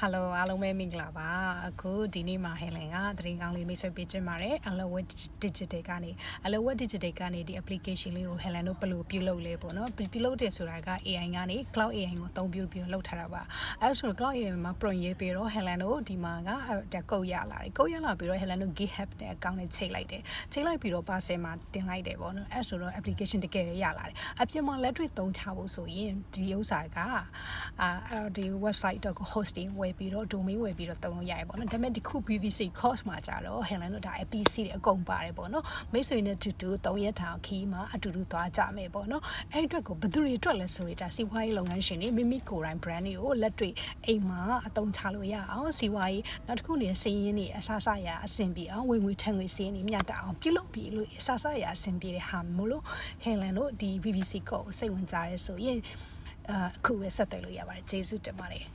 Hello အားလုံးပဲမင်္ဂလာပါအခုဒီနေ့မှာဟယ်လင်ကသတင်းကောင်းလေးမိတ်ဆွေပေးချင်ပါတယ် Alowet Digital ကနေ Alowet Digital ကနေဒီ application လေးကိုဟယ်လင်တို့ဘယ်လိုပြုလုပ်လဲပေါ့နော်ပြုလုပ်တယ်ဆိုတာက AI ကနေ Cloud AI ကိုအသုံးပြုလုပ်ထားတာပါအဲဆိုတော့ Cloud AI မှာ prompt ရေးပြီးတော့ဟယ်လင်တို့ဒီမှာကကုတ်ရလာတယ်ကုတ်ရလာပြီးတော့ဟယ်လင်တို့ GitHub နဲ့ account နဲ့ချိန်လိုက်တယ်ချိန်လိုက်ပြီးတော့ parcel မှာတင်လိုက်တယ်ပေါ့နော်အဲဆိုတော့ application တကယ်ရလာတယ်အပြင်မှာလက်တွေ့သုံးချဖို့ဆိုရင်ဒီဥစ္စာကဒီ website တော့ hosting ဝယ်ပြီးတော့ domain ဝယ်ပြီးတော့သုံးလို့ရတယ်ပေါ့နော်ဒါပေမဲ့ဒီခု PVC course မှာကြတော့ဟယ်လန်တို့ဒါ PC တွေအကုန်ပါတယ်ပေါ့နော်မိတ်ဆွေနဲ့တူတူ3ရက်ထောင်ခီးမှာအတူတူသွားကြမယ်ပေါ့နော်အဲ့အတွက်ကိုဘယ်သူတွေအတွက်လဲဆိုရတာစီးပွားရေးလုပ်ငန်းရှင်တွေမိမိကိုယ်တိုင် brand တွေကိုလက်တွေ့အိမ်မှာအသုံးချလို့ရအောင်စီးပွားရေးနောက်တစ်ခုနေစီးရင်းတွေအဆရအဆင်ပြေအောင်ဝင်ငွေထက်ငွေစီးရင်းတွေမြတ်တအောင်ပြုလုပ်ပြီးလို့အဆရအဆင်ပြေတဲ့ဟာမို့လို့ဟယ်လန်တို့ဒီ PVC course စိတ်ဝင်စားရဲဆိုရင်အခုပဲဆက်သွယ်လို့ရပါတယ်ကျေးဇူးတင်ပါတယ်